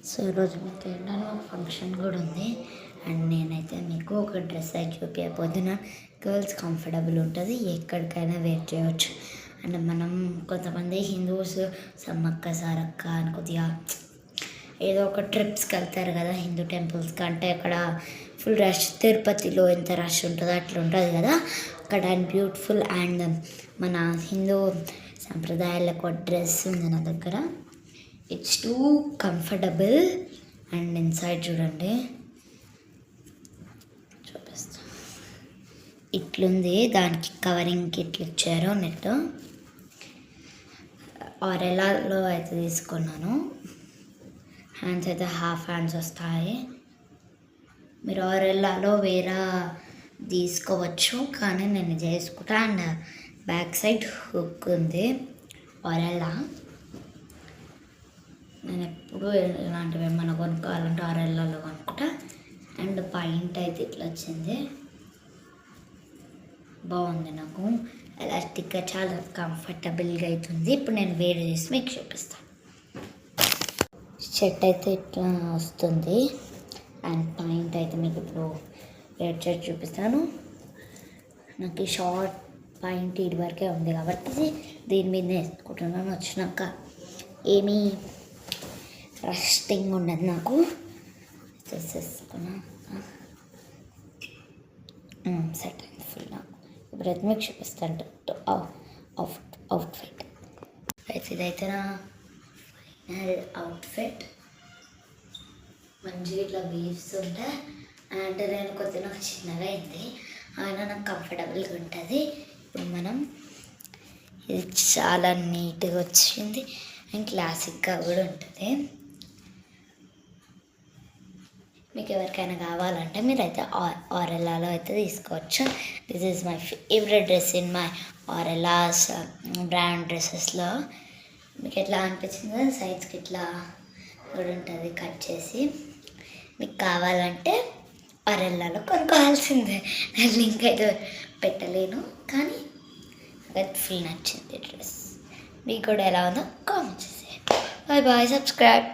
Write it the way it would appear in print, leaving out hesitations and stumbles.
So ఈరోజు మీకు ఏంటంటే ఒక ఫంక్షన్ కూడా ఉంది. అండ్ నేనైతే మీకు ఒక డ్రెస్ అయితే చూపించబోతున్నా. గర్ల్స్ కంఫర్టబుల్ ఉంటుంది, ఎక్కడికైనా వేర్ చేయవచ్చు. అండ్ మనం కొంతమంది హిందూస్ సమ్మక్క సారక్క అని కొద్దిగా ఏదో ఒక ట్రిప్స్కి వెళ్తారు కదా హిందూ టెంపుల్స్కి. అంటే అక్కడ ఫుల్ రష్, తిరుపతిలో ఎంత రష్ ఉంటుందో అట్లా ఉంటుంది కదా అక్కడ. అండ్ బ్యూటిఫుల్ అండ్ మన హిందూ సంప్రదాయాలకు డ్రెస్ ఉంది నా దగ్గర. It's two comfortable. And inside చూడండి, చూపిస్తా. ఇట్లుంది, దానికి కవరింగ్కి ఇట్లా ఇచ్చారు నెట్. ఆరెల్లాలో అయితే తీసుకున్నాను. హ్యాండ్స్ అయితే హాఫ్ హ్యాండ్స్ వస్తాయి. మీరు ఆరెల్లాలో వేరే తీసుకోవచ్చు, కానీ నేను చేసుకుంటా. అండ్ బ్యాక్ సైడ్ హుక్ ఉంది ఆరెల్లా. నేను ఎప్పుడు ఇలాంటివి ఏమైనా కొనుక్కోవాలంటే ఆరెల్లాలో కొనుక్కుంటా. అండ్ పాయింట్ అయితే ఇట్లా వచ్చింది, బాగుంది. నాకు ఎలాస్టిక్గా చాలా కంఫర్టబుల్గా అవుతుంది. ఇప్పుడు నేను వేడి చేసి మీకు చూపిస్తాను. షర్ట్ అయితే ఇట్లా వస్తుంది. అండ్ పాయింట్ అయితే మీకు ఇప్పుడు వేడి చేసి చూపిస్తాను. నాకు షార్ట్ పాయింట్ ఇది వరకే ఉంది కాబట్టి దీని మీద వేసుకుంటున్నాను. వచ్చినాక ఏమీ రస్టింగ్ ఉండదు నాకు. చేసేసుకున్నా సెట్ అయింది ఫుల్. నాకు ఇప్పుడైతే మీకు చూపిస్తాను అవుట్ఫిట్ అయితే. ఇదైతే నా ఫైనల్ అవుట్ఫిట్. మంచిగా ఇట్లా వీవ్స్ ఉంటాయి. అండ్ నేను కొద్దిగా నాకు చిన్నగా అయింది, అయినా నాకు కంఫర్టబుల్గా ఉంటుంది. ఇప్పుడు మనం ఇది చాలా నీట్గా వచ్చింది అండ్ క్లాసిక్గా కూడా ఉంటుంది. మీకు ఎవరికైనా కావాలంటే మీరైతే ఆరెల్లాలో అయితే తీసుకోవచ్చు. This is my favourite dress in my ఆరెల్లాస్ బ్రాండ్ డ్రెస్సెస్లో. మీకు ఎట్లా అనిపించిందో సైజ్కి ఇట్లా కూడా ఉంటుంది కట్ చేసి. మీకు కావాలంటే ఆరెల్లాలో కొనుక్కోవాల్సిందే. నేను లింక్ అయితే పెట్టలేను, కానీ నాకు ఫుల్ నచ్చింది డ్రెస్. మీకు కూడా ఎలా ఉందో కామెంట్ చేసేయండి. Bye bye, subscribe.